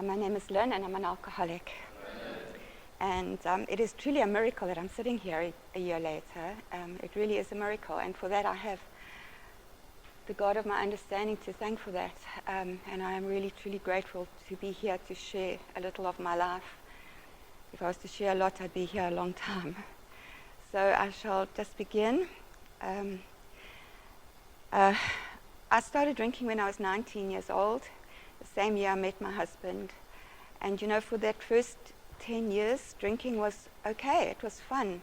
My name is Lynn, and I'm an alcoholic. And it is truly a miracle that I'm sitting here a year later. It really is a miracle, and for that I have the God of my understanding to thank for that. And I am really, truly grateful to be here to share a little of my life. If I was to share a lot, I'd be here a long time. So I shall just begin. I started drinking when I was 19 years old. The same year I met my husband. And for that first 10 years, drinking was okay. It was fun.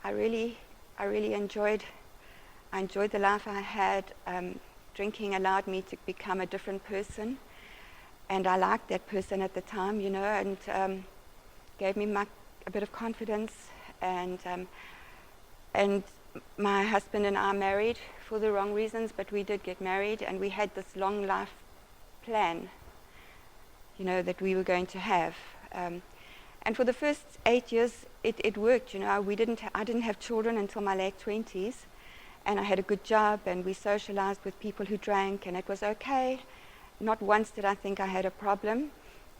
I really enjoyed the life I had. Drinking allowed me to become a different person. And I liked that person at the time, and gave me a bit of confidence. And my husband and I married for the wrong reasons, but we did get married, and we had this long life plan, that we were going to have. And for the first 8 years, it worked. I didn't have children until my late 20s, and I had a good job, and we socialized with people who drank, and it was okay. Not once did I think I had a problem,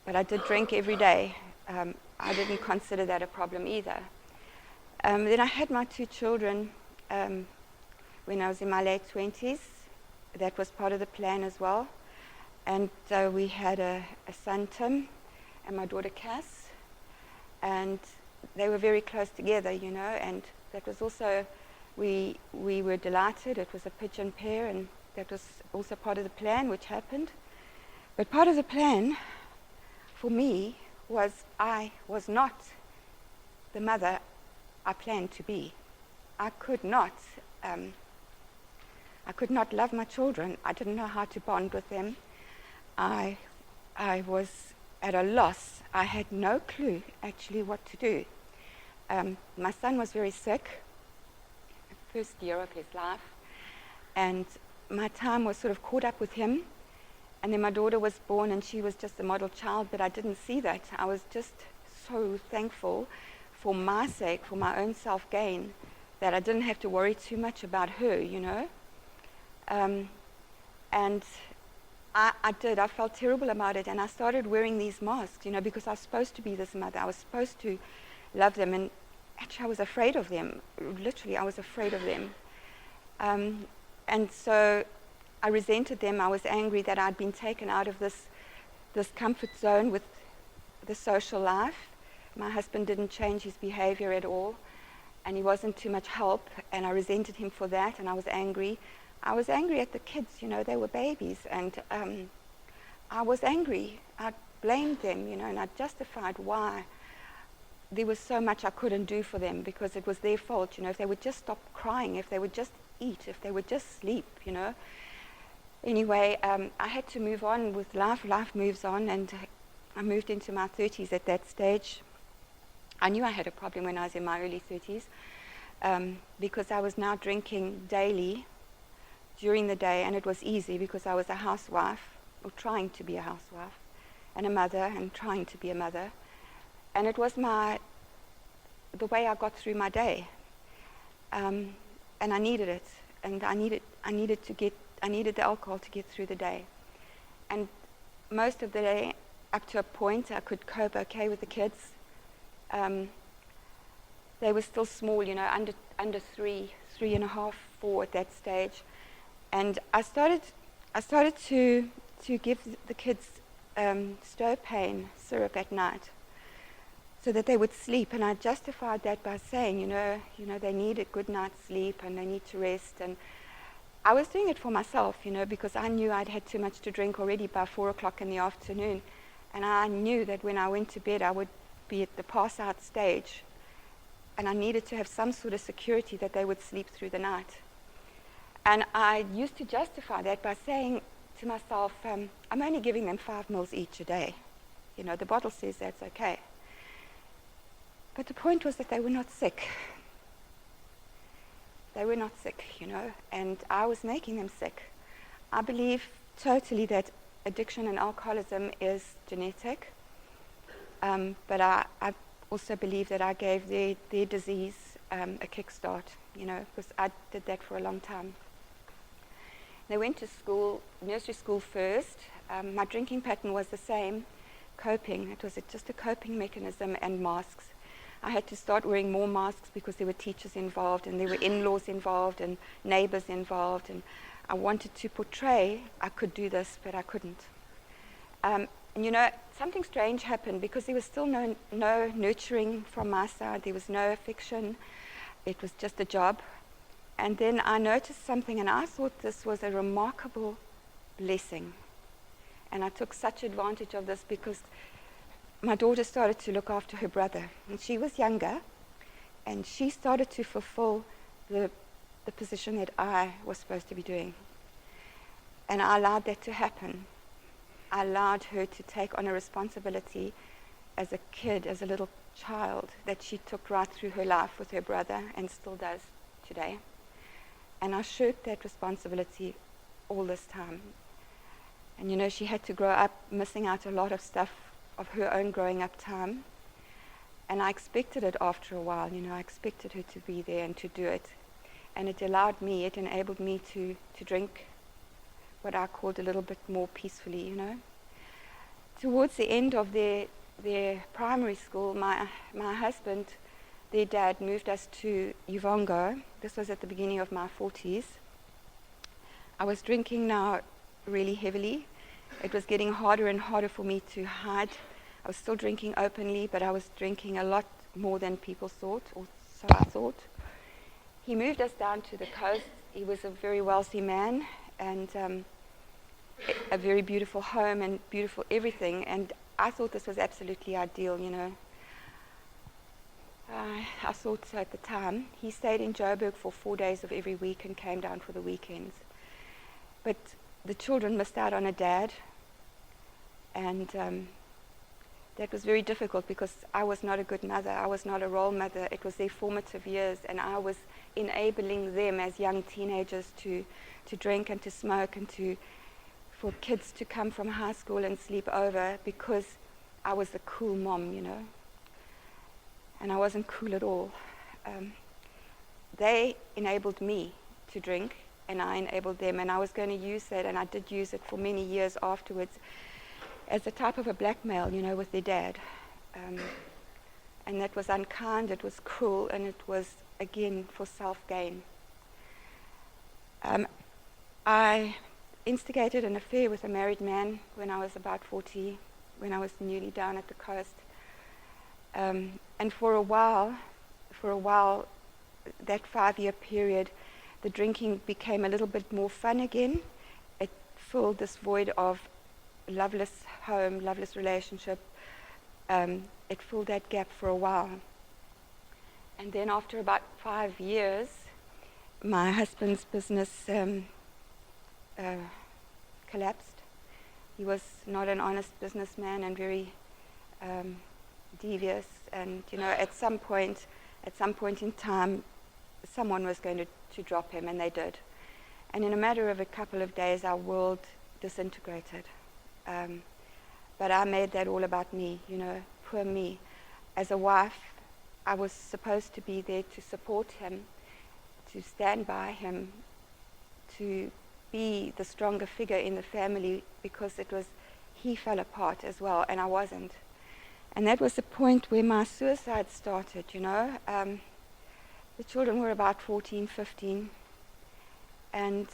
but I did drink every day. I didn't consider that a problem either. Then I had my 2 children when I was in my late 20s. That was part of the plan as well. And we had a son, Tim, and my daughter, Cass. And they were very close together, and that was also, we were delighted. It was a pigeon pair, and that was also part of the plan, which happened. But part of the plan for me was I was not the mother I planned to be. I could not love my children. I didn't know how to bond with them. I was at a loss. I had no clue actually what to do. My son was very sick, the first year of his life, and my time was sort of caught up with him. And then my daughter was born, and she was just a model child, but I didn't see that. I was just so thankful for my sake, for my own self-gain, that I didn't have to worry too much about her, And I did. I felt terrible about it, and I started wearing these masks, because I was supposed to be this mother. I was supposed to love them, and actually I was afraid of them. Literally, I was afraid of them. And so I resented them. I was angry that I'd been taken out of this comfort zone with the social life. My husband didn't change his behavior at all, and he wasn't too much help, and I resented him for that, and I was angry. I was angry at the kids, they were babies, and I was angry. I blamed them, and I justified why there was so much I couldn't do for them, because it was their fault, if they would just stop crying, if they would just eat, if they would just sleep, Anyway, I had to move on with life. Life moves on, and I moved into my 30s at that stage. I knew I had a problem when I was in my early 30s, because I was now drinking daily during the day, and it was easy because I was a housewife, or trying to be a housewife, and a mother, and trying to be a mother. And it was the way I got through my day. And I needed it, and I needed the alcohol to get through the day. And most of the day, up to a point, I could cope okay with the kids. They were still small, under 3.5, 4 at that stage. And I started to give the kids Stopain syrup at night, so that they would sleep. And I justified that by saying, they need a good night's sleep, and they need to rest. And I was doing it for myself, because I knew I'd had too much to drink already by 4 o'clock in the afternoon. And I knew that when I went to bed, I would be at the pass-out stage. And I needed to have some sort of security that they would sleep through the night. And I used to justify that by saying to myself, I'm only giving them 5 mils each a day. The bottle says that's okay. But the point was that they were not sick. They were not sick, and I was making them sick. I believe totally that addiction and alcoholism is genetic, but I also believe that I gave their disease a kickstart, because I did that for a long time. They went to school, nursery school first. My drinking pattern was the same. coping. It was just a coping mechanism, and masks. I had to start wearing more masks because there were teachers involved and there were in-laws involved and neighbors involved, and I wanted to portray I could do this, but I couldn't. And something strange happened because there was still no nurturing from my side. There was no affection. It was just a job. And then I noticed something, and I thought this was a remarkable blessing. And I took such advantage of this because my daughter started to look after her brother. And she was younger, and she started to fulfill the position that I was supposed to be doing. And I allowed that to happen. I allowed her to take on a responsibility as a kid, as a little child, that she took right through her life with her brother and still does today. And I shirked that responsibility all this time. And she had to grow up missing out a lot of stuff of her own growing up time. And I expected it after a while, I expected her to be there and to do it. And it enabled me to drink what I called a little bit more peacefully, Towards the end of their primary school, my husband, their dad, moved us to Uvongo. This was at the beginning of my 40s. I was drinking now really heavily. It was getting harder and harder for me to hide. I was still drinking openly, but I was drinking a lot more than people thought, or so I thought. He moved us down to the coast. He was a very wealthy man, and a very beautiful home and beautiful everything. And I thought this was absolutely ideal, I thought so at the time. He stayed in Joburg for 4 days of every week and came down for the weekends. But the children missed out on a dad, and that was very difficult because I was not a good mother. I was not a role mother. It was their formative years, and I was enabling them as young teenagers to drink and to smoke and for kids to come from high school and sleep over because I was the cool mom, And I wasn't cool at all. They enabled me to drink, and I enabled them, and I was going to use that, and I did use it for many years afterwards as a type of a blackmail, with their dad. And that was unkind, it was cruel, and it was, again, for self-gain. I instigated an affair with a married man when I was about 40, when I was newly down at the coast. And for a while, that 5-year period, the drinking became a little bit more fun again. It filled this void of loveless home, loveless relationship. It filled that gap for a while. And then after about 5 years, my husband's business collapsed. He was not an honest businessman and very devious, and at some point in time, someone was going to drop him, and they did. And in a matter of a couple of days, our world disintegrated. But I made that all about me, poor me. As a wife, I was supposed to be there to support him, to stand by him, to be the stronger figure in the family, because he fell apart as well, and I wasn't. And that was the point where my suicide started, The children were about 14, 15, and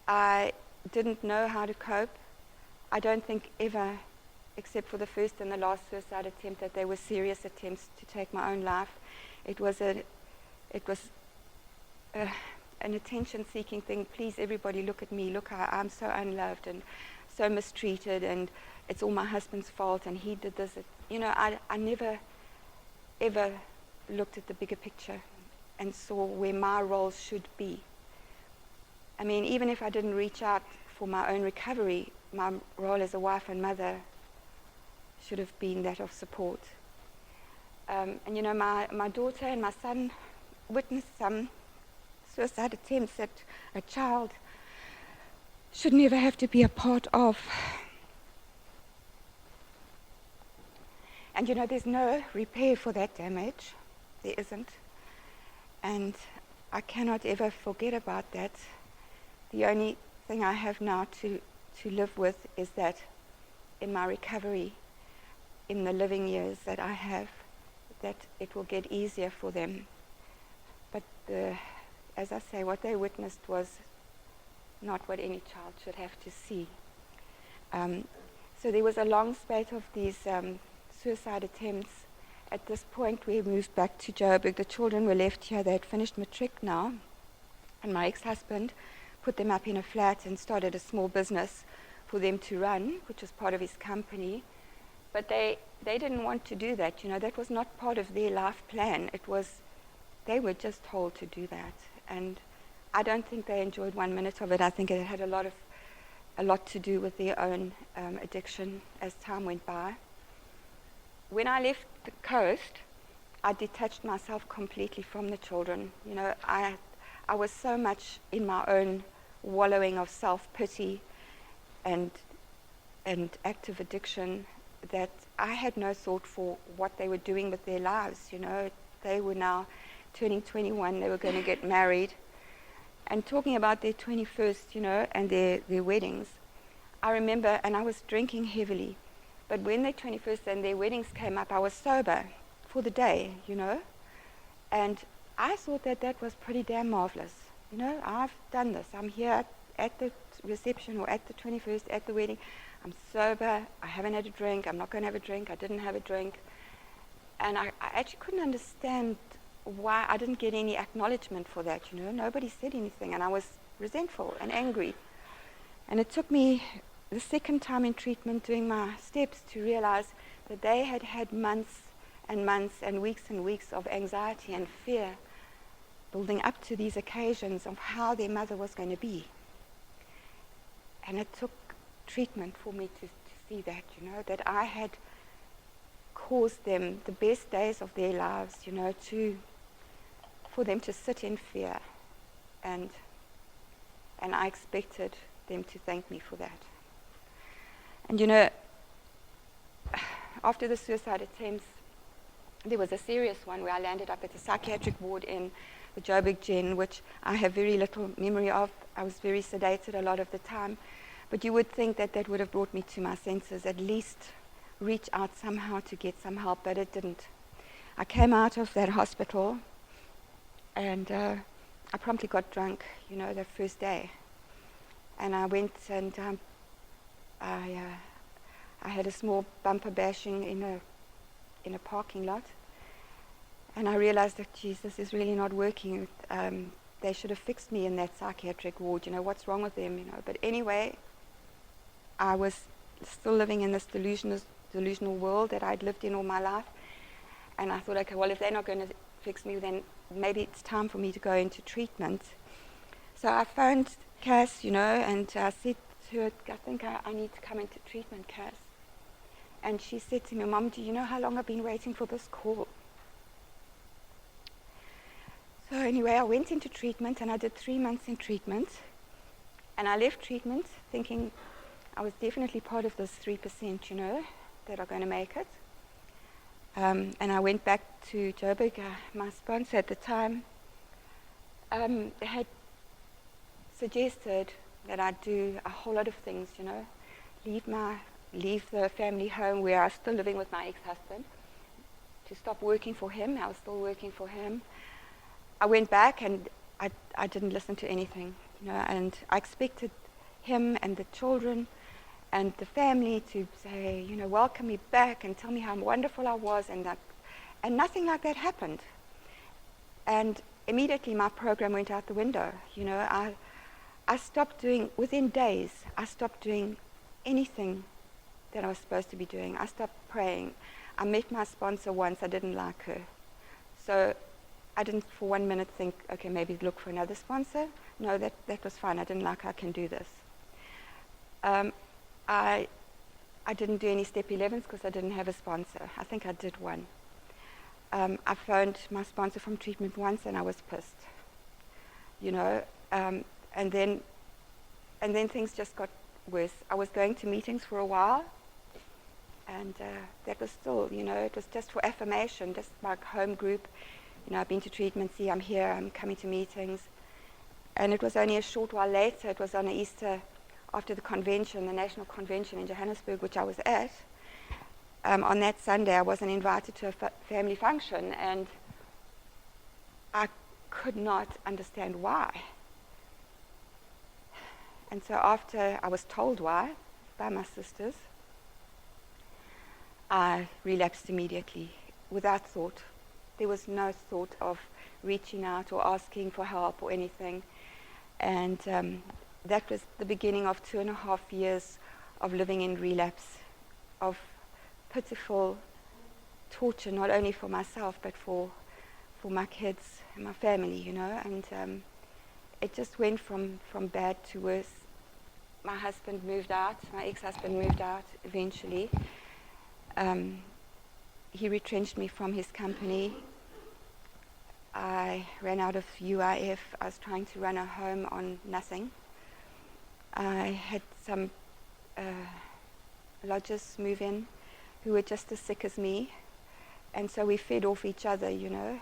I didn't know how to cope. I don't think ever, except for the first and the last suicide attempt, that they were serious attempts to take my own life. It was an attention-seeking thing. Please, everybody, look at me. Look, I'm so unloved and so mistreated, and it's all my husband's fault, and he did this. I never, ever looked at the bigger picture and saw where my role should be. I mean, even if I didn't reach out for my own recovery, my role as a wife and mother should have been that of support. And my daughter and my son witnessed some suicide attempts that a child should never have to be a part of. And there's no repair for that damage. There isn't. And I cannot ever forget about that. The only thing I have now to live with is that in my recovery, in the living years that I have, that it will get easier for them. But as I say, what they witnessed was not what any child should have to see. So there was a long spate of these suicide attempts. At this point, we moved back to Joburg. The children were left here. They had finished matric now. And my ex-husband put them up in a flat and started a small business for them to run, which was part of his company. But they didn't want to do that. That was not part of their life plan. They were just told to do that. And I don't think they enjoyed 1 minute of it. I think it had a lot to do with their own addiction as time went by. When I left the coast, I detached myself completely from the children. I was so much in my own wallowing of self-pity and active addiction that I had no thought for what they were doing with their lives. They were now turning 21. They were going to get married. And talking about their 21st, and their weddings, I remember, and I was drinking heavily, but when their 21st and their weddings came up, I was sober for the day, and I thought that was pretty damn marvelous. I've done this. I'm here at the reception or at the 21st, at the wedding. I'm sober. I haven't had a drink. I'm not going to have a drink. I didn't have a drink. And I actually couldn't understand why I didn't get any acknowledgement for that. Nobody said anything, and I was resentful and angry. And it took me the second time in treatment doing my steps to realize that they had had months and months and weeks of anxiety and fear building up to these occasions of how their mother was going to be. And it took treatment for me to see that, that I had caused them the best days of their lives, for them to sit in fear. And I expected them to thank me for that. And after the suicide attempts, there was a serious one where I landed up at the psychiatric ward in the Joburg Gen, which I have very little memory of. I was very sedated a lot of the time. But you would think that would have brought me to my senses, at least reach out somehow to get some help, but it didn't. I came out of that hospital and I promptly got drunk, the first day. And I went and I had a small bumper bashing in a parking lot. And I realized that, geez, this is really not working. They should have fixed me in that psychiatric ward. What's wrong with them? But anyway, I was still living in this delusional world that I'd lived in all my life. And I thought, okay, well, if they're not going to fix me, then maybe it's time for me to go into treatment. So I phoned Cass, and I said to her, I think I need to come into treatment, Cass. And she said to me, Mom, do you know how long I've been waiting for this call? So anyway, I went into treatment, and I did 3 months in treatment. And I left treatment thinking I was definitely part of this 3%, that are going to make it. And I went back to Joburg. My sponsor at the time had suggested that I do a whole lot of things, leave the family home where I was still living with my ex-husband, to stop working for him. I was still working for him. I went back and I didn't listen to anything, and I expected him and the children and the family to say, welcome me back and tell me how wonderful I was, and nothing like that happened. And immediately my program went out the window. I stopped doing, within days, I stopped doing anything that I was supposed to be doing. I stopped praying. I met my sponsor once. I didn't like her. So I didn't for 1 minute think, okay, maybe look for another sponsor. No, that was fine. I didn't like her. I can do this. I didn't do any step 11s because I didn't have a sponsor. I think I did one. I phoned my sponsor from treatment once and I was pissed. And then things just got worse. I was going to meetings for a while, and that was still, it was just for affirmation, just my home group. I've been to treatment, see, I'm here, I'm coming to meetings. And it was only a short while later, it was on an Easter after the convention, the national convention in Johannesburg, which I was at, on that Sunday I wasn't invited to a family function, and I could not understand why. And so after I was told why by my sisters, I relapsed immediately without thought. There was no thought of reaching out or asking for help or anything. And that was the beginning of 2.5 years of living in relapse, of pitiful torture, not only for myself, but for my kids and my family, you know. And it just went from bad to worse. My husband moved out, my ex-husband moved out eventually. He retrenched me from his company. I ran out of UIF. I was trying to run a home on nothing. I had some lodgers move in who were just as sick as me, and so we fed off each other, you know,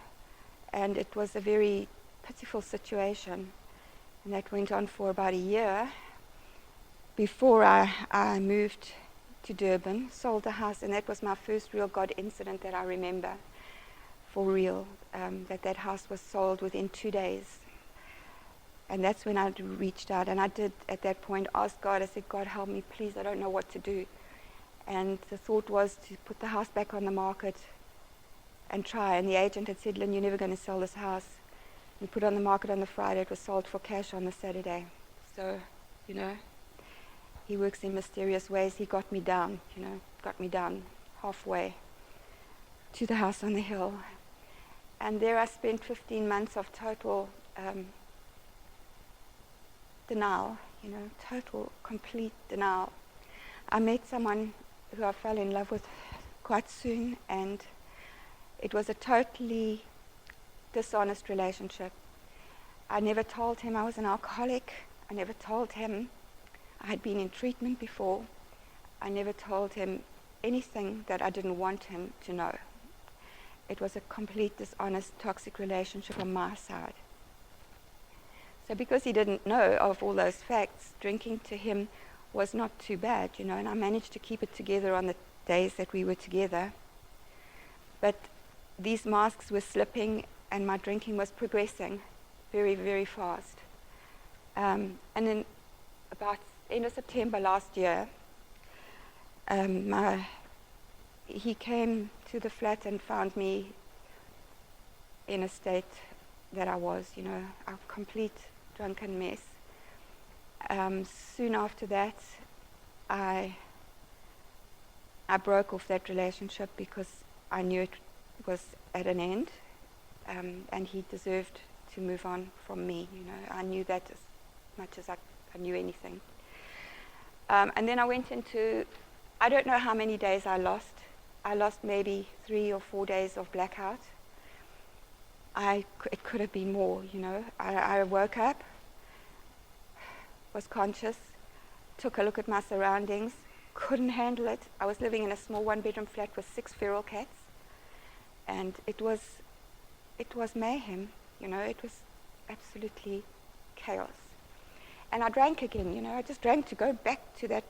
and it was a very pitiful situation, and that went on for about a year before I moved to Durban, sold the house, and that was my first real God incident that I remember for real, that house was sold within 2 days. And that's when I reached out, and I did at that point ask God. I said, God, help me, please, I don't know what to do. And the thought was to put the house back on the market and try. And the agent had said, Lynn, you're never going to sell this house. We put it on the market on the Friday. It was sold for cash on the Saturday. So, you know, he works in mysterious ways. He got me down, you know, got me down halfway to the house on the hill. And there I spent 15 months of total denial, you know, total, complete denial. I met someone who I fell in love with quite soon, and it was a totally dishonest relationship. I never told him I was an alcoholic. I never told him I had been in treatment before. I never told him anything that I didn't want him to know. It was a complete dishonest, toxic relationship on my side. So because he didn't know of all those facts, drinking to him was not too bad, you know, and I managed to keep it together on the days that we were together. But these masks were slipping, and my drinking was progressing very, very fast. And then about end of September last year, he came to the flat and found me in a state that I was, you know, a complete drunken mess. Soon after that, I broke off that relationship because I knew it was at an end, and he deserved to move on from me, you know. I knew that as much as I knew anything. And then I went into, I don't know how many days I lost. I lost maybe 3 or 4 days of blackout. It could have been more, you know. I woke up, was conscious, took a look at my surroundings, couldn't handle it. I was living in a small 1-bedroom flat with 6 feral cats, and it was mayhem, you know. It was absolutely chaos. And I drank again, you know. I just drank to go back to that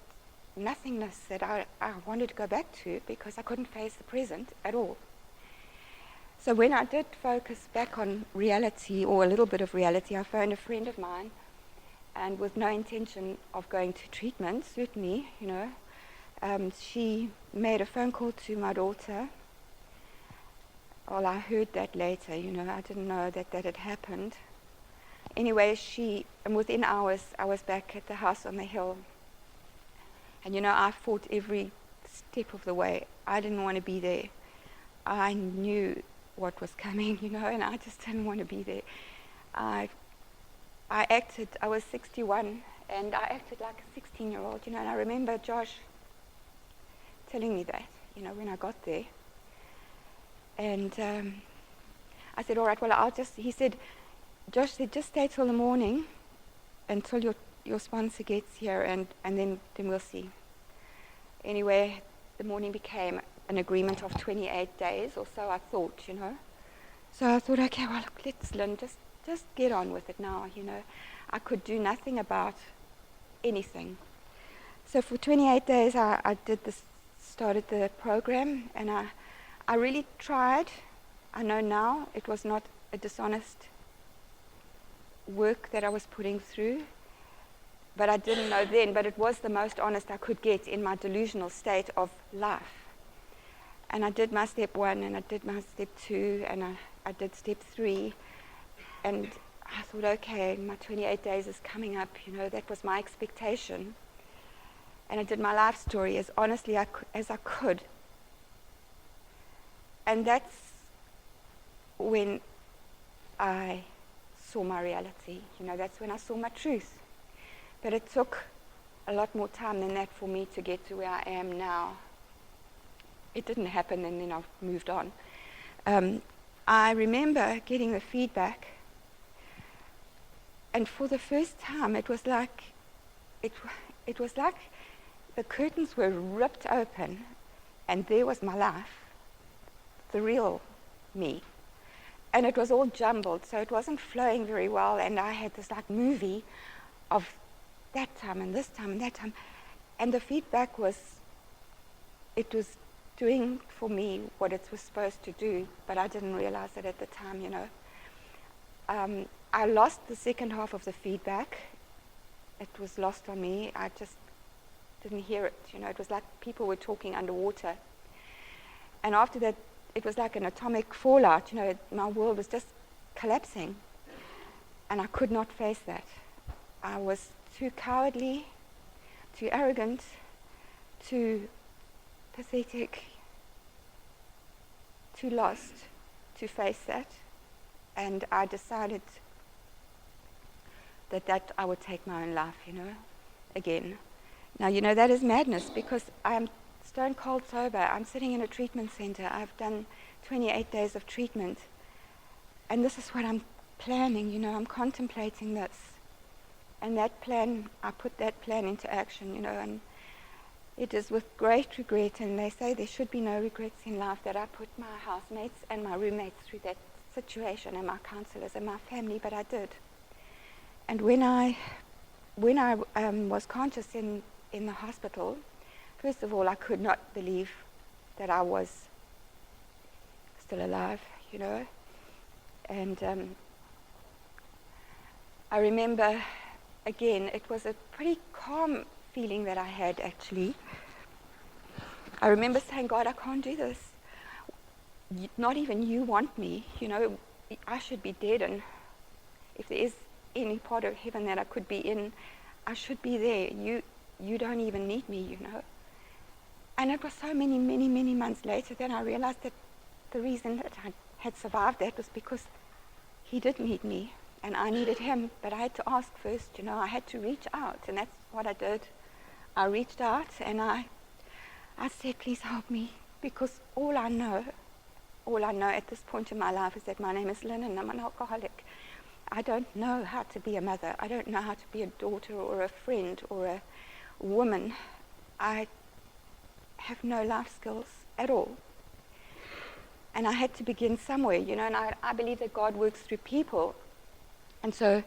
nothingness that I wanted to go back to, because I couldn't face the present at all. So when I did focus back on reality, or a little bit of reality, I phoned a friend of mine, and with no intention of going to treatment, certainly, you know, she made a phone call to my daughter. Well, I heard that later, you know. I didn't know that had happened. Anyway, and within hours, I was back at the house on the hill. And, you know, I fought every step of the way. I didn't want to be there. I knew what was coming, you know, and I just didn't want to be there. I was 61, and I acted like a 16-year-old, you know, and I remember Josh telling me that, you know, when I got there. And I said, all right, well, he said, Josh said, just stay till the morning until your sponsor gets here, and then we'll see. Anyway, the morning became an agreement of 28 days or so, I thought, you know. So I thought, okay, well, let's, Lynn, just get on with it now, you know. I could do nothing about anything. So for 28 days I started the program, and I really tried. I know now it was not a dishonest work that I was putting through, but I didn't know then, but it was the most honest I could get in my delusional state of life. And I did my step 1, and I did my step 2, and I did step 3, and I thought, okay, my 28 days is coming up, that was my expectation. And I did my life story as honestly as I could. And that's when I saw my reality. That's when I saw my truth. But it took a lot more time than that for me to get to where I am now. It didn't happen, and then I moved on. I remember getting the feedback, and for the first time, it was like the curtains were ripped open, and there was my life, the real me. And it was all jumbled, so it wasn't flowing very well, and I had this like movie of that time and this time and that time, and the feedback was, it was doing for me what it was supposed to do, but I didn't realize it at the time, I lost the second half of the feedback. It was lost on me. I just didn't hear it, It was like people were talking underwater. And after that, it was like an atomic fallout, my world was just collapsing. And I could not face that. I was too cowardly, too arrogant, too pathetic, too lost to face that. And I decided that I would take my own life, again. Now, that is madness, because I'm stone cold sober. I'm sitting in a treatment center. I've done 28 days of treatment. And this is what I'm planning, I'm contemplating this. And that plan, I put that plan into action, and it is with great regret, and they say there should be no regrets in life, that I put my housemates and my roommates through that situation, and my counselors and my family, but I did. And when I was conscious in the hospital, first of all, I could not believe that I was still alive, and I remember, again, it was a pretty calm feeling that I had, actually. I remember saying, God, I can't do this. Not even you want me, I should be dead, and if there is any part of heaven that I could be in, I should be there. You don't even need me, And it was so many, many, many months later that I realized that the reason that I had survived that was because he did need me, and I needed him, but I had to ask first, I had to reach out, and that's what I did. I reached out, and I said, please help me, because all I know at this point in my life is that my name is Lynn, and I'm an alcoholic. I don't know how to be a mother. I don't know how to be a daughter or a friend or a woman. I have no life skills at all. And I had to begin somewhere, and I believe that God works through people. And so,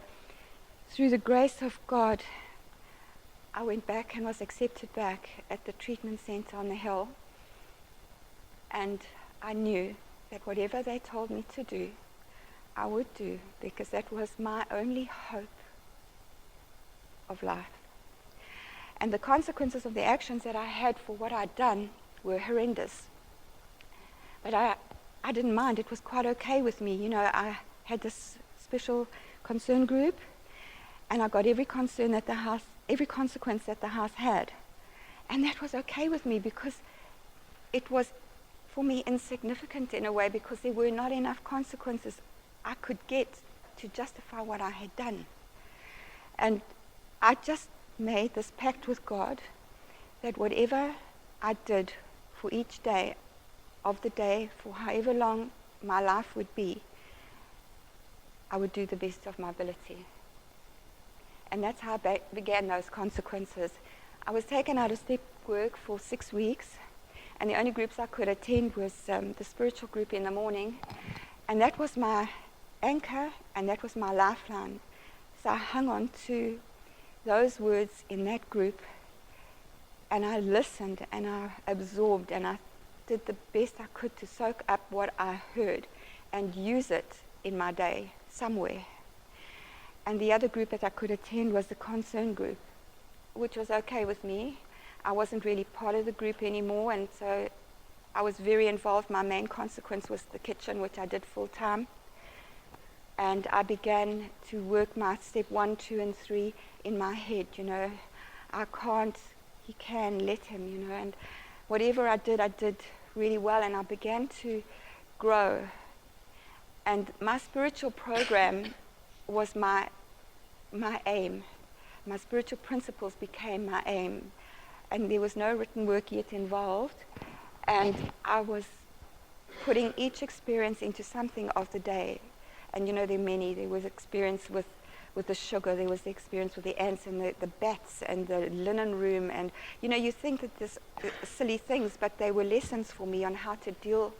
through the grace of God, I went back and was accepted back at the treatment center on the hill. And I knew that whatever they told me to do, I would do, because that was my only hope of life. And the consequences of the actions that I had for what I'd done were horrendous. But I didn't mind. It was quite okay with me. I had this special concern group, and I got every consequence that the house had. And that was okay with me, because it was, for me, insignificant in a way, because there were not enough consequences I could get to justify what I had done. And I just made this pact with God that whatever I did for each day of the day, for however long my life would be, I would do the best of my ability. And that's how I began those consequences. I was taken out of step work for 6 weeks, and the only groups I could attend was the spiritual group in the morning, and that was my anchor, and that was my lifeline. So I hung on to those words in that group, and I listened and I absorbed and I did the best I could to soak up what I heard and use it in my day somewhere. And the other group that I could attend was the concern group, which was okay with me. I wasn't really part of the group anymore, and so I was very involved. My main consequence was the kitchen, which I did full time. And I began to work my step 1, 2, and 3 in my head, I can't, he can, let him, and whatever I did really well, and I began to grow. And my spiritual program was my aim. My spiritual principles became my aim. And there was no written work yet involved. And I was putting each experience into something of the day. And there are many. There was experience with the sugar. There was the experience with the ants and the bats and the linen room. And, you think that this silly things, but they were lessons for me on how to deal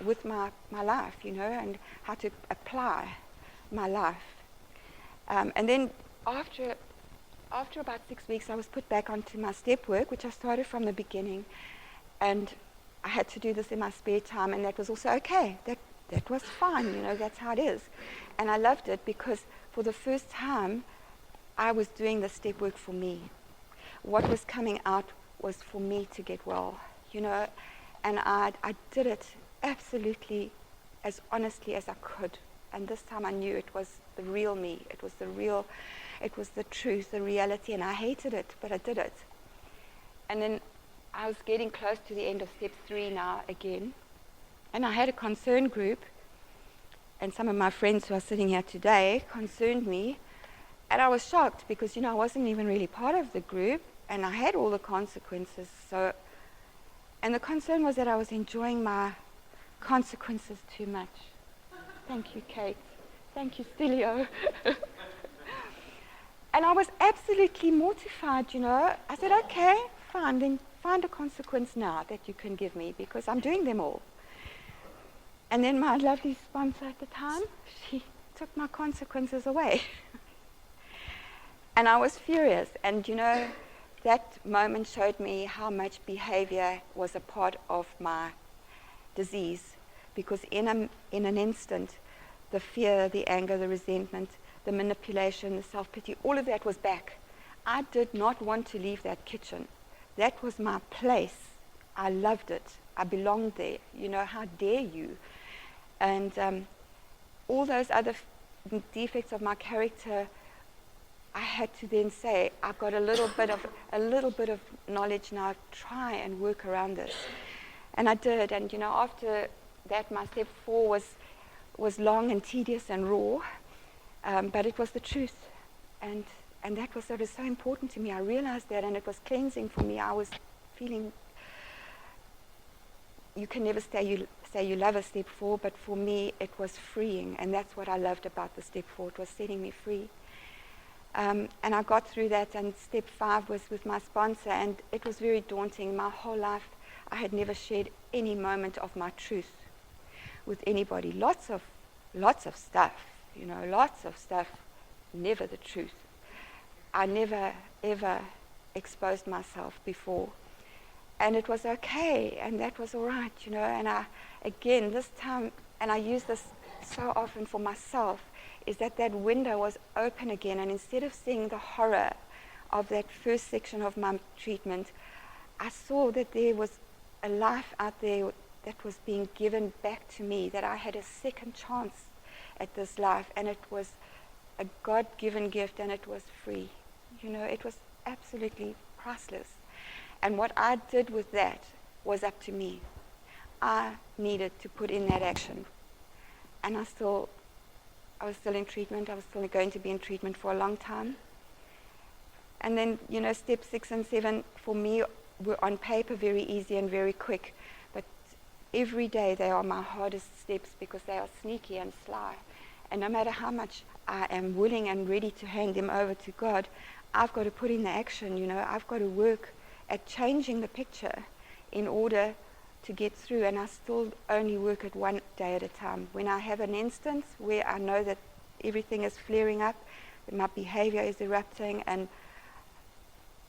with my life, and how to apply my life. And then after about 6 weeks, I was put back onto my step work, which I started from the beginning. And I had to do this in my spare time, and that was also okay. That was fine, that's how it is. And I loved it because for the first time, I was doing the step work for me. What was coming out was for me to get well, and I did it absolutely as honestly as I could. And this time I knew it was the real me. It was the truth, the reality, and I hated it, but I did it. And then I was getting close to the end of step 3 now again. And I had a concern group, and some of my friends who are sitting here today concerned me. And I was shocked because, I wasn't even really part of the group, and I had all the consequences. And the concern was that I was enjoying my consequences too much. Thank you, Kate. Thank you, Stilio. And I was absolutely mortified, I said, okay, fine, then find a consequence now that you can give me, because I'm doing them all. And then my lovely sponsor at the time, she took my consequences away. And I was furious. And that moment showed me how much behavior was a part of my disease. Because in an instant, the fear, the anger, the resentment, the manipulation, the self-pity, all of that was back. I did not want to leave that kitchen. That was my place. I loved it. I belonged there. How dare you? And all those other defects of my character, I had to then say, I've got a little bit of knowledge now. Try and work around this. And I did. And after that, my step 4 was long and tedious and raw, but it was the truth. And that was what was so important to me. I realized that, and it was cleansing for me. I was feeling, you can never say you love a step 4, but for me it was freeing, and that's what I loved about the step 4. It was setting me free. And I got through that, and step 5 was with my sponsor, and it was very daunting. My whole life I had never shared any moment of my truth with anybody. Lots of stuff, lots of stuff, never the truth. I never ever exposed myself before. And it was okay, and that was all right, and this time, and I use this so often for myself, is that window was open again, and instead of seeing the horror of that first section of my treatment, I saw that there was a life out there that was being given back to me, that I had a second chance at this life, and it was a God-given gift, and it was free. It was absolutely priceless. And what I did with that was up to me. I needed to put in that action. And I was still in treatment. I was still going to be in treatment for a long time. And then, step 6 and 7 for me were on paper very easy and very quick. But every day they are my hardest steps because they are sneaky and sly. And no matter how much I am willing and ready to hand them over to God, I've got to put in the action, I've got to work at changing the picture in order to get through, and I still only work at one day at a time. When I have an instance where I know that everything is flaring up, my behavior is erupting and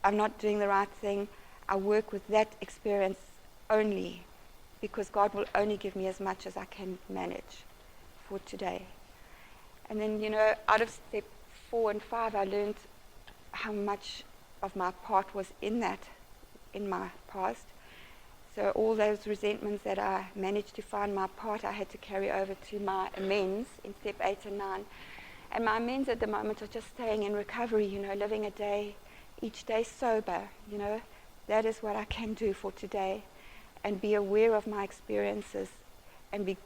I'm not doing the right thing, I work with that experience only, because God will only give me as much as I can manage for today. And then, out of step 4 and 5, I learned how much of my part was in my past. So all those resentments that I managed to find my part, I had to carry over to my amends in step 8 and 9. And my amends at the moment are just staying in recovery, living each day sober, That is what I can do for today, and be aware of my experiences and be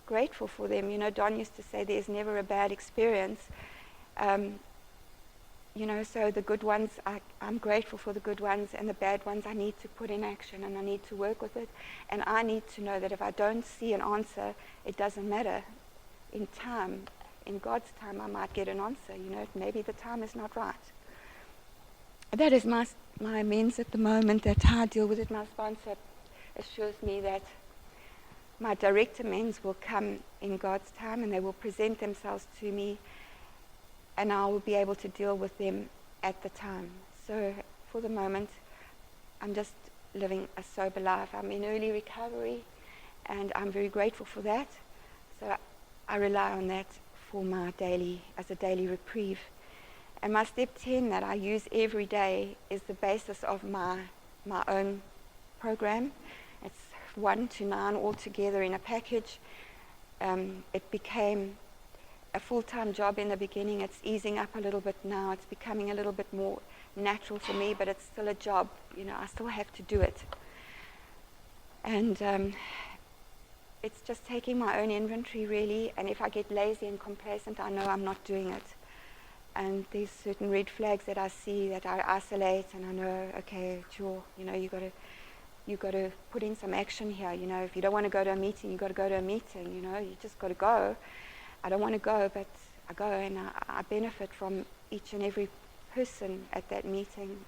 grateful for them. Don used to say there's never a bad experience. So the good ones, I'm grateful for the good ones, and the bad ones I need to put in action, and I need to work with it. And I need to know that if I don't see an answer, it doesn't matter. In time, in God's time, I might get an answer. Maybe the time is not right. That is my amends at the moment. That's how I deal with it. My sponsor assures me that my direct amends will come in God's time, and they will present themselves to me, and I will be able to deal with them at the time. So for the moment, I'm just living a sober life. I'm in early recovery, and I'm very grateful for that. So I rely on that for as a daily reprieve. And my step 10 that I use every day is the basis of my own program. It's 1 to 9 all together in a package. It became a full-time job in the beginning. It's easing up a little bit now. It's becoming a little bit more natural for me, but it's still a job. I still have to do it. And it's just taking my own inventory, really. And if I get lazy and complacent, I know I'm not doing it. And there's certain red flags that I see that I isolate, and I know, okay, sure, you got to put in some action here. If you don't want to go to a meeting, you got to go to a meeting. You just got to go. I don't want to go, but I go, and I benefit from each and every person at that meeting.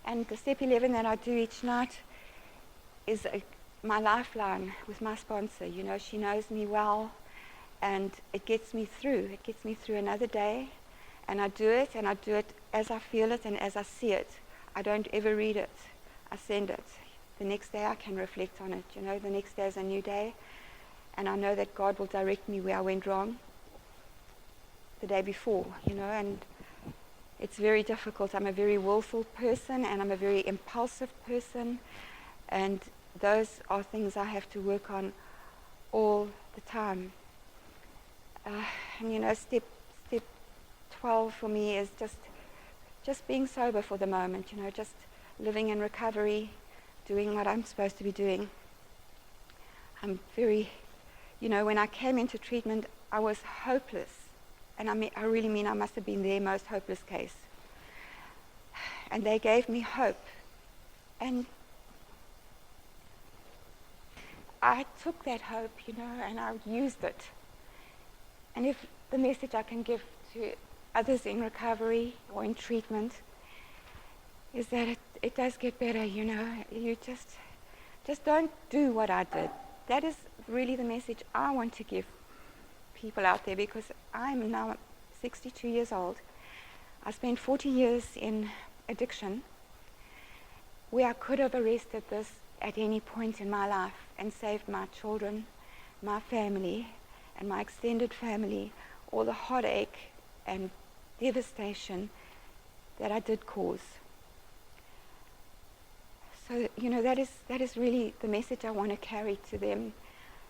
And the step 11 that I do each night is my lifeline with my sponsor. She knows me well, and it gets me through. It gets me through another day, and I do it as I feel it and as I see it. I don't ever read it. I send it. The next day I can reflect on it. The next day is a new day, and I know that God will direct me where I went wrong the day before, and it's very difficult. I'm a very willful person, and I'm a very impulsive person, and those are things I have to work on all the time. And step 12 for me is just being sober for the moment, just living in recovery, doing what I'm supposed to be doing. I'm very, when I came into treatment, I was hopeless. And I really mean I must have been their most hopeless case. And they gave me hope. And I took that hope, and I used it. And if the message I can give to others in recovery or in treatment is that it does get better, you just don't do what I did. That is really the message I want to give people out there, because I'm now 62 years old. I spent 40 years in addiction, where I could have arrested this at any point in my life and saved my children, my family, and my extended family, all the heartache and devastation that I did cause. So, that is really the message I want to carry to them.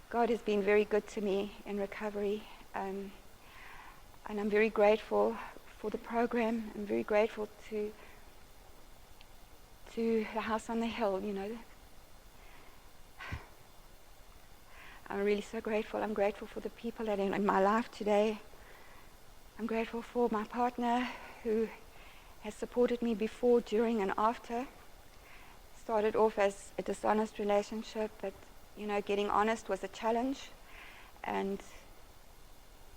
God has been very good to me in recovery, and I'm very grateful for the program. I'm very grateful to the house on the hill, I'm really so grateful. I'm grateful for the people that are in my life today. I'm grateful for my partner who has supported me before, during, and after. Started off as a dishonest relationship, but getting honest was a challenge, and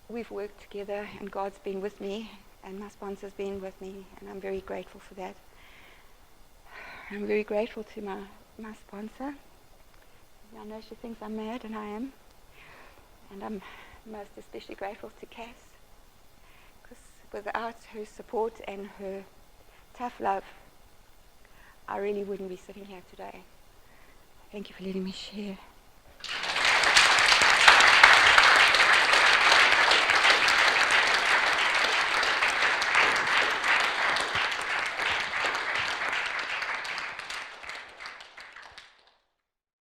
we've worked together, and God's been with me, and my sponsor's been with me, and I'm very grateful for that. I'm very grateful to my sponsor. I know she thinks I'm mad, and I am. And I'm most especially grateful to Cass, because without her support and her tough love, I really wouldn't be sitting here today. Thank you for letting me share.